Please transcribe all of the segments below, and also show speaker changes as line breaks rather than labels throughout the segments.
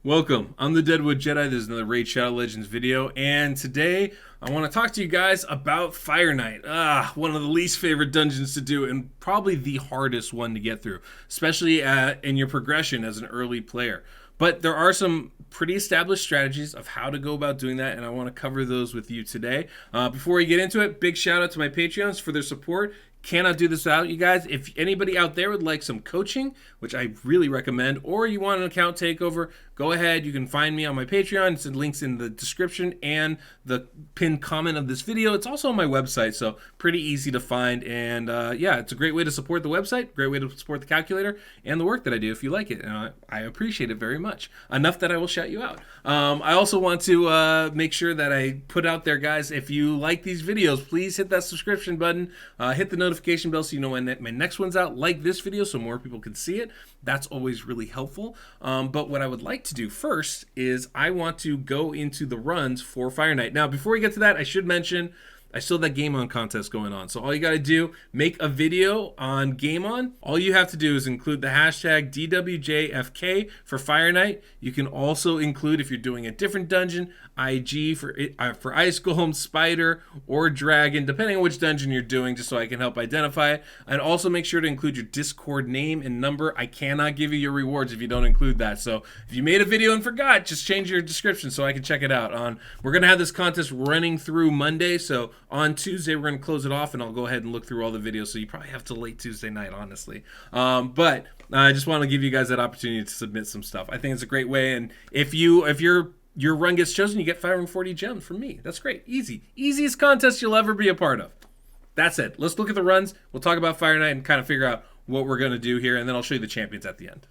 Welcome, I'm the Deadwood Jedi. This is another Raid Shadow Legends video, and today I want to talk to you guys about Fire Knight. One of the least favorite dungeons to do, and probably the hardest one to get through, especially in your progression as an early player. But there are some pretty established strategies of how to go about doing that, and I want to cover those with you today. Before we get into it, big shout out to my Patreons for their support. Cannot do this without you guys. If anybody out there would like some coaching, which I really recommend, or you want an account takeover, go ahead. You can find me on my Patreon. It's links in the description and the pinned comment of this video. It's also on my website, so pretty easy to find. And yeah, it's a great way to support the website, great way to support the calculator, and the work that I do if you like it. And I appreciate it very much. Enough that I will shout you out. I also want to make sure that I put out there, guys, if you like these videos, please hit that subscription button, hit the notification bell so you know when my next one's out. Like this video so more people can see it. That's always really helpful. But what I would like to do first is I want to go into the runs for Fire Knight. Now, before we get to that, I should mention I still have that Game On contest going on. So all you got to do, make a video on Game On. All you have to do is include the hashtag DWJFK for Fire Knight. You can also include, if you're doing a different dungeon, IG for Ice Golem, Spider, or Dragon, depending on which dungeon you're doing, just so I can help identify it. And also make sure to include your Discord name and number. I cannot give you your rewards if you don't include that. So if you made a video and forgot, just change your description so I can check it out. We're going to have this contest running through Monday, so on Tuesday, we're going to close it off, and I'll go ahead and look through all the videos. So you probably have till late Tuesday night, honestly. But I just want to give you guys that opportunity to submit some stuff. I think it's a great way. And if your run gets chosen, you get 540 gems from me. That's great. Easy. Easiest contest you'll ever be a part of. That's it. Let's look at the runs. We'll talk about Fire Knight and kind of figure out what we're going to do here, and then I'll show you the champions at the end.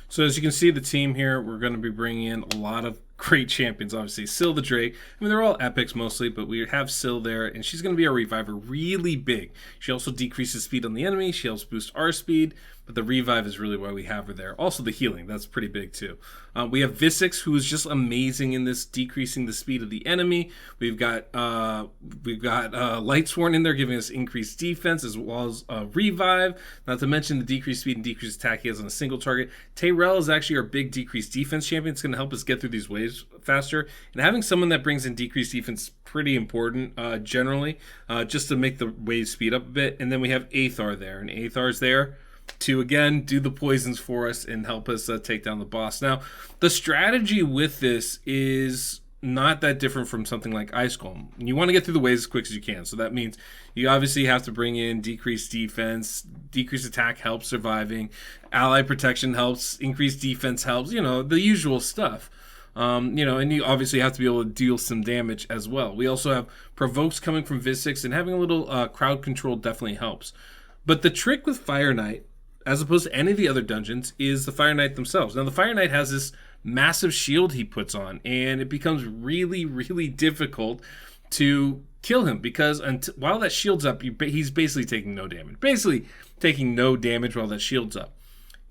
So as you can see, the team here, we're going to be bringing in a lot of great champions, obviously. Syl the Drake. I mean, they're all epics mostly, but we have Syl there, and she's going to be our reviver, really big. She also decreases speed on the enemy. She helps boost our speed, but the revive is really why we have her there. Also the healing, that's pretty big too. We have Visix, who is just amazing in this, decreasing the speed of the enemy. We've got Lightsworn in there, giving us increased defense as well as revive. Not to mention the decreased speed and decreased attack he has on a single target. Tyrell is actually our big decreased defense champion. It's going to help us get through these waves faster. And having someone that brings in decreased defense is pretty important generally, just to make the waves speed up a bit. And then we have Aethar there, and Aethar's there to again do the poisons for us and help us take down the boss. Now, the strategy with this is not that different from something like Ice Golem. You want to get through the waves as quick as you can. So that means you obviously have to bring in decreased defense, decreased attack helps surviving, ally protection helps, increased defense helps, the usual stuff. And you obviously have to be able to deal some damage as well. We also have provokes coming from Visix, and having a little crowd control definitely helps. But the trick with Fire Knight, as opposed to any of the other dungeons, is the Fire Knight themselves. Now, the Fire Knight has this massive shield he puts on, and it becomes really, really difficult to kill him because while that shield's up, he's basically taking no damage. Basically taking no damage while that shield's up.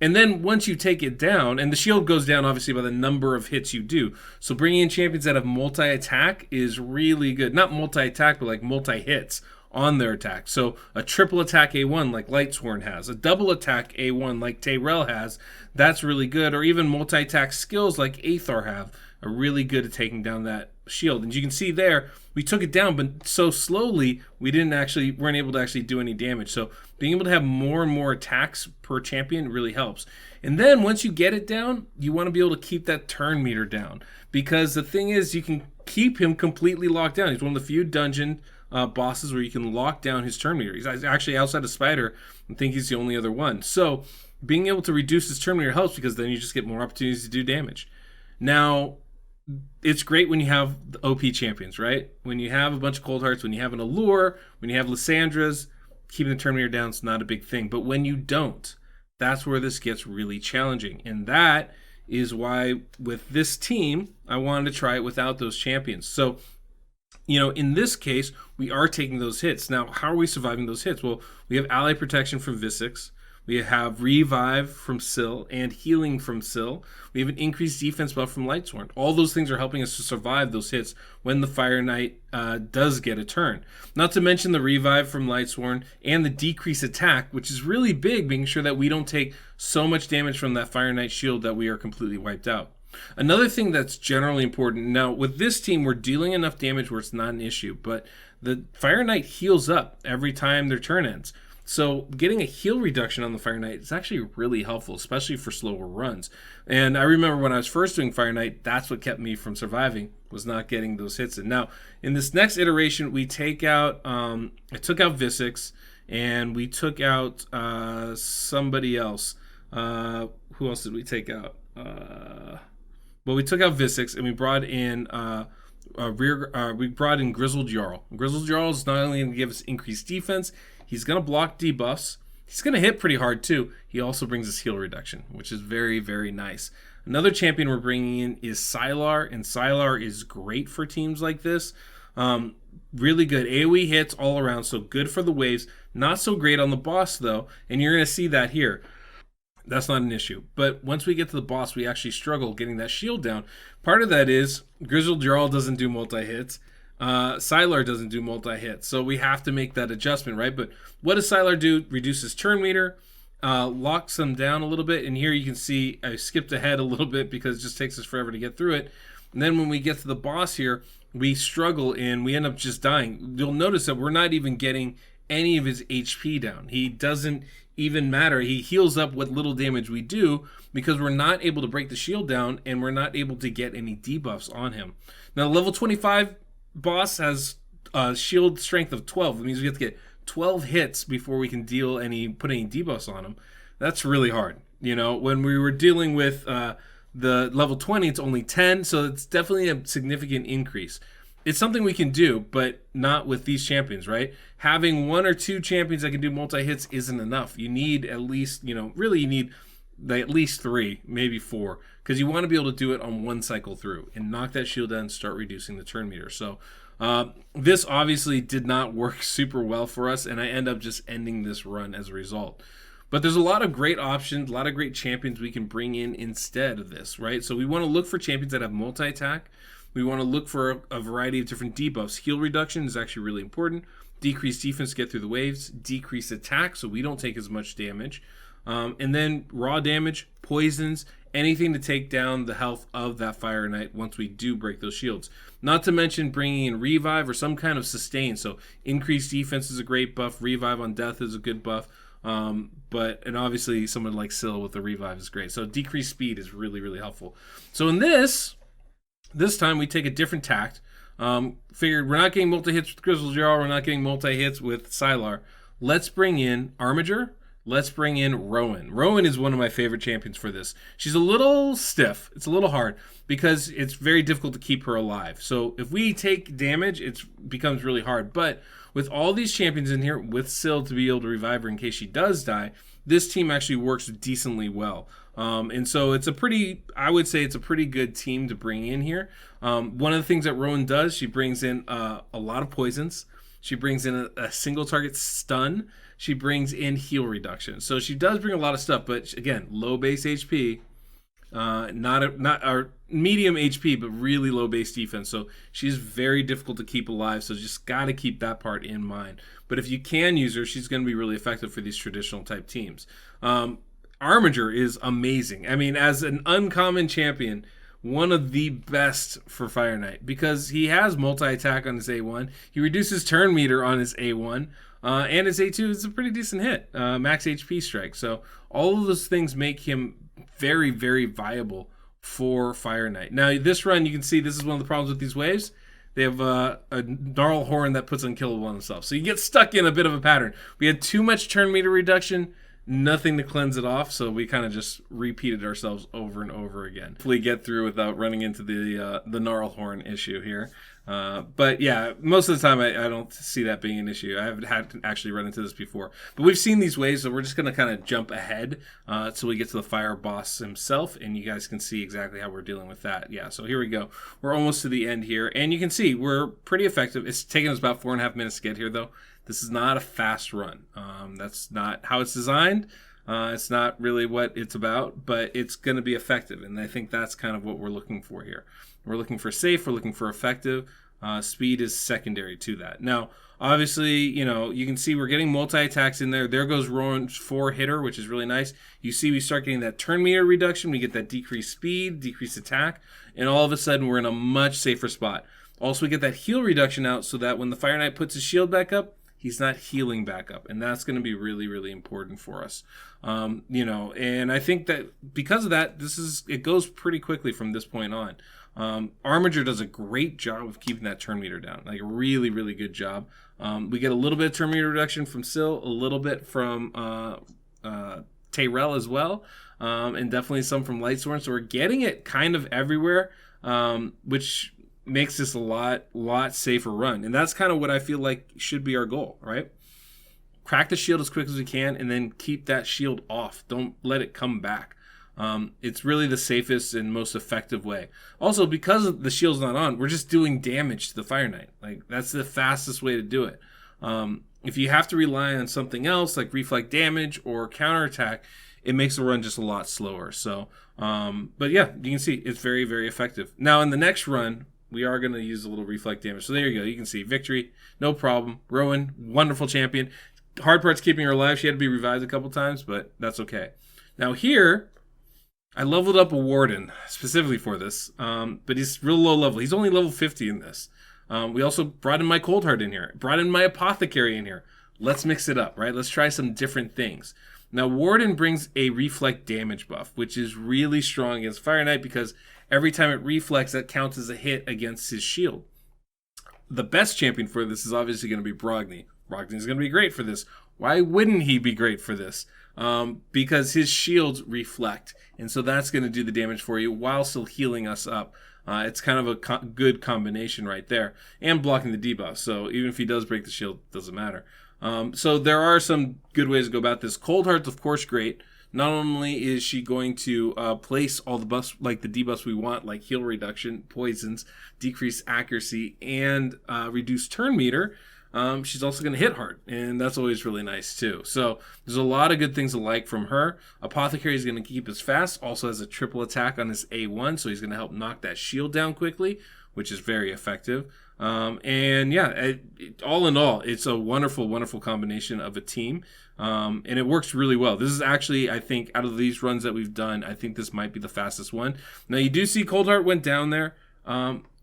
And then once you take it down, and the shield goes down obviously by the number of hits you do. So bringing in champions that have multi-attack is really good. Not multi-attack, but like multi-hits on their attack. So a triple attack A1 like Lightsworn has, a double attack A1 like Tyrell has, that's really good. Or even multi-attack skills like Aethar have are really good at taking down that shield. And you can see there, we took it down, but so slowly weren't able to actually do any damage. So being able to have more and more attacks per champion really helps. And then once you get it down, you want to be able to keep that turn meter down, because the thing is, you can keep him completely locked down. He's one of the few dungeon bosses where you can lock down his turn meter. He's actually outside of Spider. I think he's the only other one. So being able to reduce his turn meter helps, because then you just get more opportunities to do damage. Now, it's great when you have the OP champions, right? When you have a bunch of Cold Hearts, when you have an Allure, when you have Lysandras, keeping the turn meter down is not a big thing. But when you don't, that's where this gets really challenging. And that is why with this team, I wanted to try it without those champions. So in this case, we are taking those hits. Now, how are we surviving those hits? Well, we have ally protection from Visix. We have revive from Syl and healing from Syl. We have an increased defense buff from Lightsworn. All those things are helping us to survive those hits when the Fire Knight does get a turn. Not to mention the revive from Lightsworn and the decreased attack, which is really big, making sure that we don't take so much damage from that Fire Knight shield that we are completely wiped out. Another thing that's generally important, now with this team, we're dealing enough damage where it's not an issue, but the Fire Knight heals up every time their turn ends. So getting a heal reduction on the Fire Knight is actually really helpful, especially for slower runs. And I remember when I was first doing Fire Knight, that's what kept me from surviving, was not getting those hits in. Now, in this next iteration, we take out, I took out Visix, and we took out somebody else. Who else did we take out? Well, we took out Visix, and we brought in we brought in Grizzled Jarl. Grizzled Jarl is not only going to give us increased defense, he's going to block debuffs. He's going to hit pretty hard too. He also brings us heal reduction, which is very, very nice. Another champion we're bringing in is Sylar, and Sylar is great for teams like this. Really good AoE hits all around, so good for the waves. Not so great on the boss though, and you're going to see that here. That's not an issue. But once we get to the boss, we actually struggle getting that shield down. Part of that is Grizzled Jarl doesn't do multi-hits. Sylar doesn't do multi-hits. So we have to make that adjustment, right? But what does Sylar do? Reduces turn meter, locks them down a little bit. And here you can see I skipped ahead a little bit because it just takes us forever to get through it. And then when we get to the boss here, we struggle and we end up just dying. You'll notice that we're not even getting any of his HP down. He doesn't even matter. He heals up what little damage we do because we're not able to break the shield down and we're not able to get any debuffs on him. Now, level 25 boss has a shield strength of 12. That means we have to get 12 hits before we can put any debuffs on him. That's really hard. You know, when we were dealing with the level 20, it's only 10, so it's definitely a significant increase. It's something we can do, but not with these champions, right? Having one or two champions that can do multi-hits isn't enough. You need at least, really you need at least 3, maybe 4, because you want to be able to do it on one cycle through and knock that shield down and start reducing the turn meter. So this obviously did not work super well for us, and I end up just ending this run as a result. But there's a lot of great options, a lot of great champions we can bring in instead of this, right? So we want to look for champions that have multi-attack. We want to look for a variety of different debuffs. Heal reduction is actually really important. Decrease defense to get through the waves. Decrease attack so we don't take as much damage. And then raw damage, poisons, anything to take down the health of that Fire Knight once we do break those shields. Not to mention bringing in Revive or some kind of sustain. So increased defense is a great buff. Revive on death is a good buff. And obviously someone like Syl with the Revive is great. So decreased speed is really, really helpful. So in this time we take a different tact. Figured we're not getting multi-hits with Grizzled Jarl, we're not getting multi-hits with Sylar. Let's bring in Armiger. Let's bring in Rowan. Rowan is one of my favorite champions for this. She's a little stiff. It's a little hard because it's very difficult to keep her alive. So if we take damage, it becomes really hard. But with all these champions in here, with Syl to be able to revive her in case she does die, this team actually works decently well. And so I would say it's a pretty good team to bring in here. One of the things that Rowan does, she brings in a lot of poisons. She brings in a single target stun. She brings in heal reduction. So she does bring a lot of stuff, but again, low base HP, not our medium HP, but really low base defense. So she's very difficult to keep alive. So just got to keep that part in mind. But if you can use her, she's going to be really effective for these traditional type teams. Armiger is amazing. I mean, as an uncommon champion, one of the best for Fire Knight because he has multi-attack on his A1. He reduces turn meter on his A1. And his A2 is a pretty decent hit. Max HP strike. So all of those things make him very, very viable for Fire Knight. Now, this run, you can see this is one of the problems with these waves. They have a Gnarl Horn that puts unkillable on themselves. So you get stuck in a bit of a pattern. We had too much turn meter reduction, nothing to cleanse it off, so we kind of just repeated ourselves over and over again. Hopefully get through without running into the Gnarl Horn issue here. But yeah, most of the time I don't see that being an issue. I haven't had to actually run into this before. But we've seen these waves, so we're just going to kind of jump ahead till we get to the fire boss himself, and you guys can see exactly how we're dealing with that. Yeah, so here we go. We're almost to the end here, and you can see we're pretty effective. It's taken us about 4.5 minutes to get here, though. This is not a fast run. That's not how it's designed. It's not really what it's about, but it's going to be effective, and I think that's kind of what we're looking for here. We're looking for safe, we're looking for effective, Speed is secondary to that. Now, obviously, you can see we're getting multi-attacks in there. There goes Rowan's 4-hitter, which is really nice. You see we start getting that turn meter reduction. We get that decreased speed, decreased attack, and all of a sudden we're in a much safer spot. Also, we get that heal reduction out so that when the Fire Knight puts his shield back up, he's not healing back up, and that's going to be really, really important for us. And I think that because of that, it goes pretty quickly from this point on. Armiger does a great job of keeping that turn meter down, like a really, really good job. We get a little bit of turn meter reduction from Syl, a little bit from Tyrell as well, and definitely some from Lightsworn. So we're getting it kind of everywhere, which makes this a lot safer run. And that's kind of what I feel like should be our goal, right? Crack the shield as quick as we can and then keep that shield off. Don't let it come back. It's really the safest and most effective way. Also, because the shield's not on, we're just doing damage to the Fire Knight. Like, that's the fastest way to do it. If you have to rely on something else like reflect damage or counterattack, it makes the run just a lot slower. So, but yeah, you can see it's very, very effective. Now, in the next run, we are going to use a little reflect damage. So there you go. You can see victory, no problem. Rowan, wonderful champion. Hard part's keeping her alive. She had to be revived a couple times, but that's okay. Now here, I leveled up a Warden specifically for this, but he's real low level. He's only level 50 in this. We also brought in my Cold Heart in here. Brought in my Apothecary in here. Let's mix it up, right? Let's try some different things. Now, Warden brings a reflect damage buff, which is really strong against Fire Knight because every time it reflects, that counts as a hit against his shield. The best champion for this is obviously going to be Brogni. Brogni is going to be great for this. Why wouldn't he be great for this? Because his shields reflect, and so that's going to do the damage for you while still healing us up. It's kind of a good combination right there, and blocking the debuff. So even if he does break the shield, it doesn't matter. So there are some good ways to go about this. Cold Heart's of course great. Not only is she going to place all the buffs, like the debuffs we want, like heal reduction, poisons, decreased accuracy, and reduced turn meter, she's also going to hit hard, and that's always really nice too. So there's a lot of good things to like from her. Apothecary is going to keep us fast, also has a triple attack on his A1, so he's going to help knock that shield down quickly, which is very effective. And yeah, all in all, it's a wonderful, wonderful combination of a team. And it works really well. This is actually, I think, out of these runs that we've done, I think this might be the fastest one. Now, you do see Cold Heart went down there.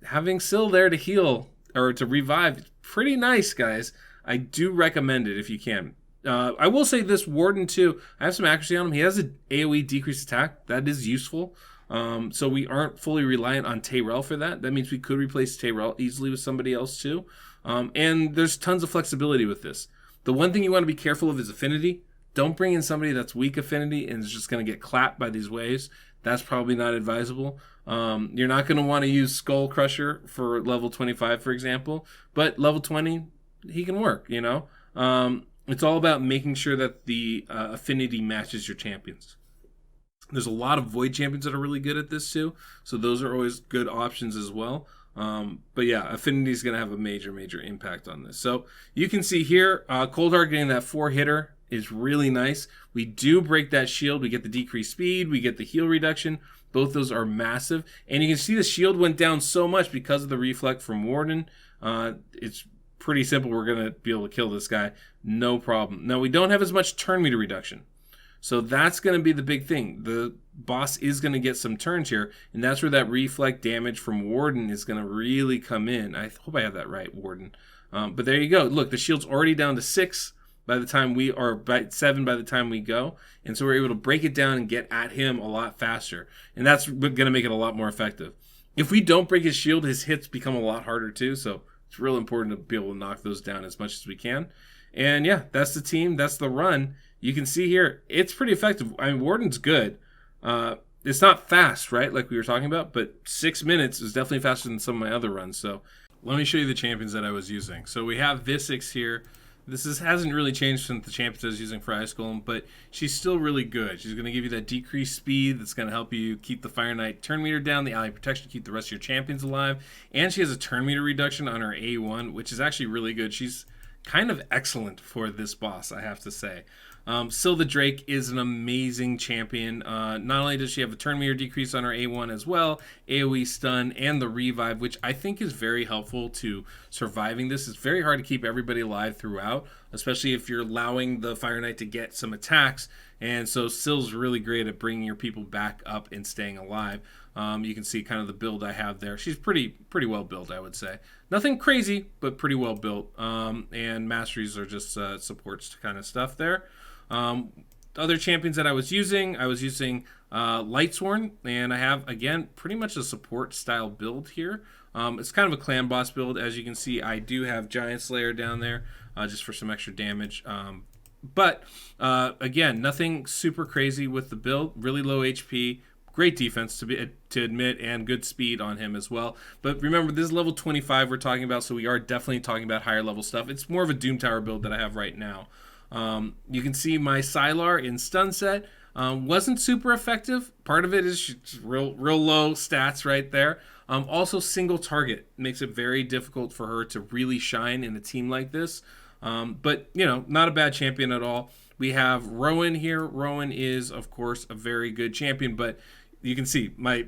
Having Syl there to heal, or to revive, pretty nice, guys. I do recommend it if you can. I will say this, Warden too, I have some accuracy on him. He has an AoE decreased attack. That is useful. So we aren't fully reliant on Tyrell for that. That means we could replace Tyrell easily with somebody else too. And there's tons of flexibility with this. The one thing you want to be careful of is affinity. Don't bring in somebody that's weak affinity and is just going to get clapped by these waves. That's probably not advisable. You're not going to want to use Skull Crusher for level 25, for example. But level 20, he can work, you know. It's all about making sure that the affinity matches your champions. There's a lot of Void champions that are really good at this too. So those are always good options as well. But yeah, affinity is going to have a major, major impact on this. So you can see here, Cold Heart getting that 4-hitter is really nice. We do break that shield. We get the decreased speed. We get the heal reduction. Both those are massive. And you can see the shield went down so much because of the reflect from Warden. It's pretty simple. We're going to be able to kill this guy. No problem. Now, we don't have as much turn meter reduction. So that's going to be the big thing. The boss is going to get some turns here, and that's where that reflect damage from Warden is going to really come in. I hope I have that right, Warden. But there you go. Look, the shield's already down to 6 by the time we are, by 7 by the time we go, and so we're able to break it down and get at him a lot faster, and that's going to make it a lot more effective. If we don't break his shield, his hits become a lot harder too, so it's real important to be able to knock those down as much as we can. And yeah, that's the team. That's the run. You can see here, it's pretty effective. I mean, Warden's good. It's not fast, right, like we were talking about, but 6 minutes is definitely faster than some of my other runs. So let me show you the champions that I was using. So we have Visix here. This hasn't really changed since the champions I was using for Ice Golem, but she's still really good. She's going to give you that decreased speed that's going to help you keep the Fire Knight turn meter down, the ally protection to keep the rest of your champions alive, and she has a turn meter reduction on her A1, which is actually really good. She's kind of excellent for this boss, I have to say. Syl the Drake is an amazing champion. Not only does she have a turn meter decrease on her A1 as well, AoE stun, and the revive, which I think is very helpful to surviving this. It's very hard to keep everybody alive throughout, especially if you're allowing the Fire Knight to get some attacks. And so Syl's really great at bringing your people back up and staying alive. You can see kind of the build I have there. She's pretty well built, I would say. Nothing crazy, but pretty well built. And masteries are just supports kind of stuff there. Other champions that I was using Lightsworn, and I have, again, pretty much a support style build here. It's kind of a clan boss build. As you can see, I do have Giant Slayer down there just for some extra damage. But again, nothing super crazy with the build. Really low HP, great defense to admit, and good speed on him as well. But remember, this is level 25 we're talking about, so we are definitely talking about higher level stuff. It's more of a Doom Tower build that I have right now. You can see my Sylar in stun set wasn't super effective. Part of it is real low stats right there. Also, single target makes it very difficult for her to really shine in a team like this. But, you know, not a bad champion at all. We have Rowan here. Rowan is, of course, a very good champion, but you can see my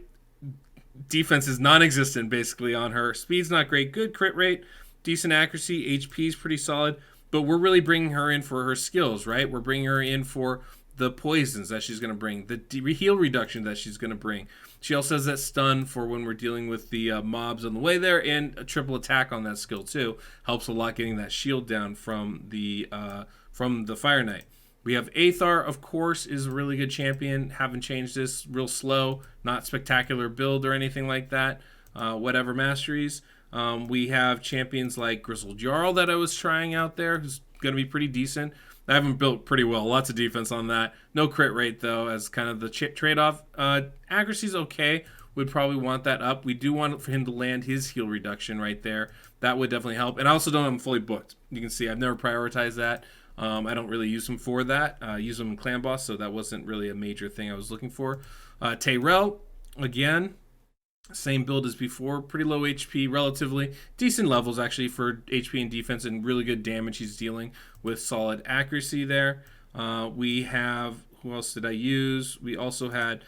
defense is non-existent basically on her. Speed's not great. Good crit rate, decent accuracy, HP is pretty solid, but we're really bringing her in for her skills, right? We're bringing her in for the poisons that she's going to bring, the heal reduction that she's going to bring. She also has that stun for when we're dealing with the mobs on the way there, and a triple attack on that skill too. Helps a lot getting that shield down from the Fire Knight. We have Aethar, of course, is a really good champion. Haven't changed this. Real slow, not spectacular build or anything like that. Whatever masteries. We have champions like Grizzled Jarl that I was trying out there, who's going to be pretty decent. I haven't built pretty well. Lots of defense on that. No crit rate, though, as kind of the trade-off. Accuracy's okay. Would probably want that up. We do want for him to land his heal reduction right there. That would definitely help. And I also don't have him fully booked. You can see I've never prioritized that. I don't really use him for that. I use him in Clan Boss, so that wasn't really a major thing I was looking for. Tayrel, again, same build as before. Pretty low HP, relatively. Decent levels, actually, for HP and defense, and really good damage he's dealing with solid accuracy there. We have, who else did I use? We also had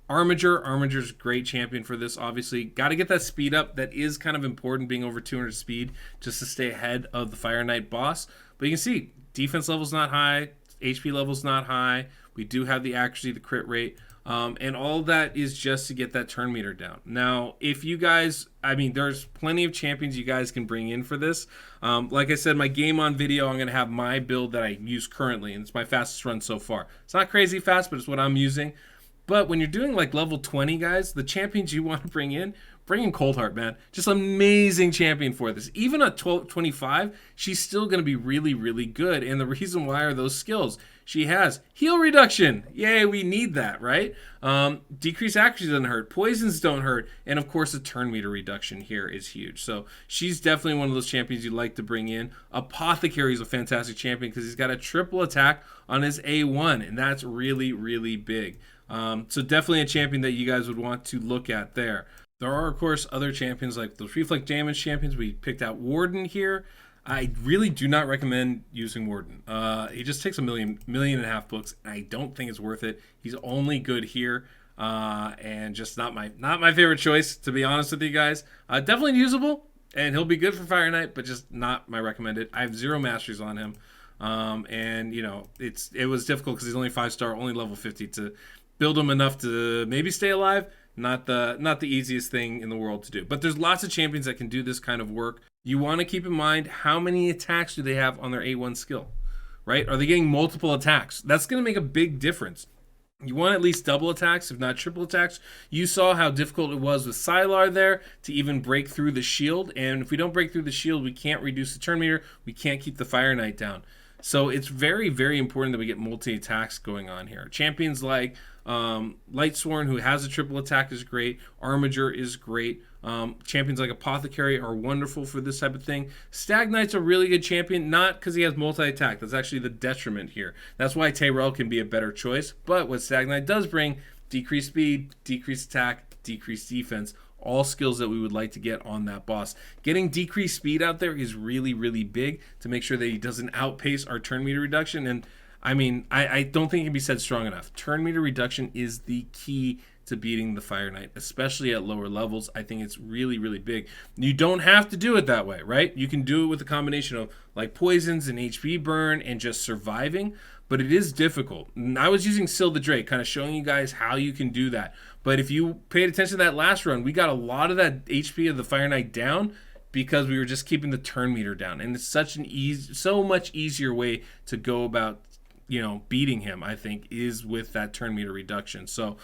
Armiger. Armiger's a great champion for this, obviously. Got to get that speed up. That is kind of important, being over 200 speed, just to stay ahead of the Fire Knight boss. But you can see, defense level's not high, HP level's not high. We do have the accuracy, the crit rate, and all that is just to get that turn meter down. Now, if you guys, I mean, there's plenty of champions you guys can bring in for this. Like I said, my game on video, I'm going to have my build that I use currently, and it's my fastest run so far. It's not crazy fast, but it's what I'm using. But when you're doing like level 20, guys, the champions you want to bring in Coldheart, man. Just amazing champion for this. Even at 25, she's still going to be really, really good. And the reason why are those skills. She has heal reduction. Yay, we need that, right? Decreased accuracy doesn't hurt. Poisons don't hurt. And of course, the turn meter reduction here is huge. So she's definitely one of those champions you'd like to bring in. Apothecary is a fantastic champion because he's got a triple attack on his A1. And that's really, really big. So definitely a champion that you guys would want to look at there. There are, of course, other champions like those reflect damage champions. We picked out Warden here. I really do not recommend using Warden. He just takes a million and a half books, and I don't think it's worth it. He's only good here, and just not my favorite choice, to be honest with you guys. Definitely usable, and he'll be good for Fire Knight, but just not my recommended. I have 0 masteries on him, and you know it was difficult because he's only 5-star, only level 50 to build him enough to maybe stay alive. Not the easiest thing in the world to do. But there's lots of champions that can do this kind of work. You want to keep in mind how many attacks do they have on their A1 skill, right? Are they getting multiple attacks? That's going to make a big difference. You want at least double attacks, if not triple attacks. You saw how difficult it was with Sylar there to even break through the shield. And if we don't break through the shield, we can't reduce the turn meter. We can't keep the Fire Knight down. So it's very, very important that we get multi-attacks going on here. Champions like Lightsworn, who has a triple attack, is great. Armiger is great. Champions like Apothecary are wonderful for this type of thing. Stag Knight's a really good champion, not because he has multi-attack. That's actually the detriment here. That's why Tayrel can be a better choice. But what Stag Knight does bring, decreased speed, decreased attack, decreased defense, all skills that we would like to get on that boss. Getting decreased speed out there is really, really big to make sure that he doesn't outpace our turn meter reduction. And I mean, I don't think it can be said strong enough. Turn meter reduction is the key to beating the Fire Knight, especially at lower levels. I think it's really, really big. You don't have to do it that way, right? You can do it with a combination of like poisons and HP burn and just surviving, but it is difficult. And I was using Syl the Drake, kind of showing you guys how you can do that. But if you paid attention to that last run, we got a lot of that HP of the Fire Knight down because we were just keeping the turn meter down. And it's such an so much easier way to go about, you know, beating him, I think, is with that turn meter reduction. So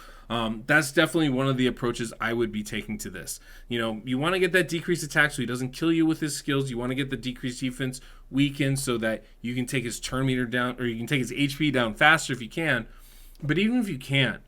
that's definitely one of the approaches I would be taking to this. You know, you want to get that decreased attack so he doesn't kill you with his skills. You want to get the decreased defense weakened so that you can take his turn meter down, or you can take his HP down faster if you can. But even if you can't,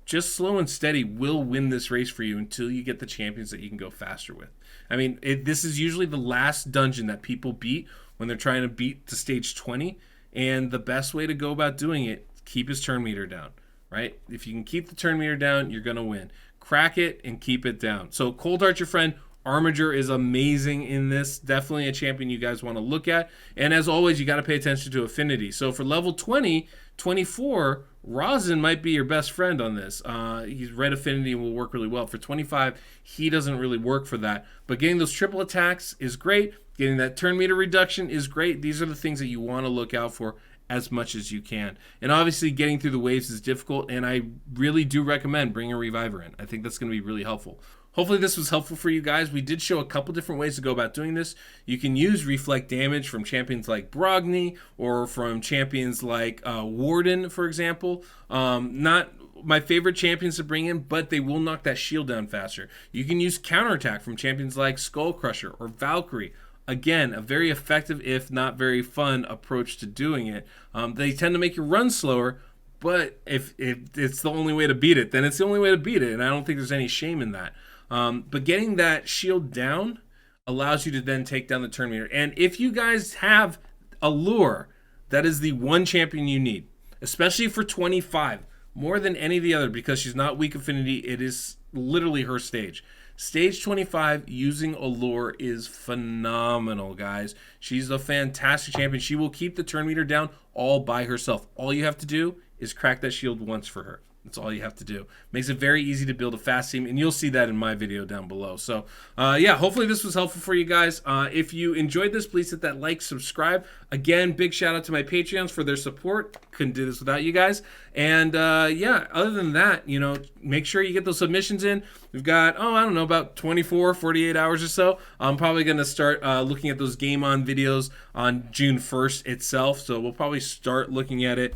just slow and steady will win this race for you until you get the champions that you can go faster with. I mean, this is usually the last dungeon that people beat when they're trying to beat to stage 20. And the best way to go about doing it, keep his turn meter down, right? If you can keep the turn meter down, you're going to win. Crack it and keep it down. So Cold Heart, your friend, Armiger is amazing in this. Definitely a champion you guys want to look at. And as always, you got to pay attention to affinity. So for level 20, 24, Rosin might be your best friend on this. He's red affinity and will work really well. For 25, he doesn't really work for that. But getting those triple attacks is great. Getting that turn meter reduction is great. These are the things that you want to look out for as much as you can. And obviously getting through the waves is difficult, and I really do recommend bringing a Reviver in. I think that's going to be really helpful. Hopefully this was helpful for you guys. We did show a couple different ways to go about doing this. You can use Reflect Damage from champions like Brogni or from champions like Warden, for example. Not my favorite champions to bring in, but they will knock that shield down faster. You can use Counterattack from champions like Skull Crusher or Valkyrie. Again, a very effective, if not very fun, approach to doing it. They tend to make you run slower, but if it's the only way to beat it, then it's the only way to beat it, and I don't think there's any shame in that. But getting that shield down allows you to then take down the turn meter. And if you guys have a lure, that is the one champion you need, especially for 25, more than any of the other, because she's not weak affinity. It is literally her stage. Stage 25 using Allure is phenomenal, guys. She's a fantastic champion. She will keep the turn meter down all by herself. All you have to do is crack that shield once for her. That's all you have to do. Makes it very easy to build a fast team, and you'll see that in my video down below. So, yeah, hopefully this was helpful for you guys. If you enjoyed this, please hit that like, subscribe. Again, big shout out to my Patreons for their support. Couldn't do this without you guys. And, yeah, other than that, you know, make sure you get those submissions in. We've got, I don't know, about 24, 48 hours or so. I'm probably going to start looking at those Game On videos on June 1st itself. So we'll probably start looking at it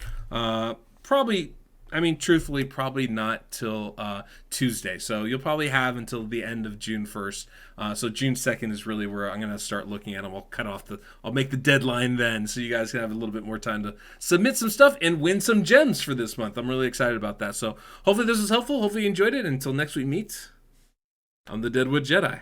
truthfully, probably not till Tuesday. So you'll probably have until the end of June 1st. So June 2nd is really where I'm going to start looking at them. I'll make the deadline then, so you guys can have a little bit more time to submit some stuff and win some gems for this month. I'm really excited about that. So hopefully this was helpful. Hopefully you enjoyed it. Until next we meet, I'm the Deadwood Jedi.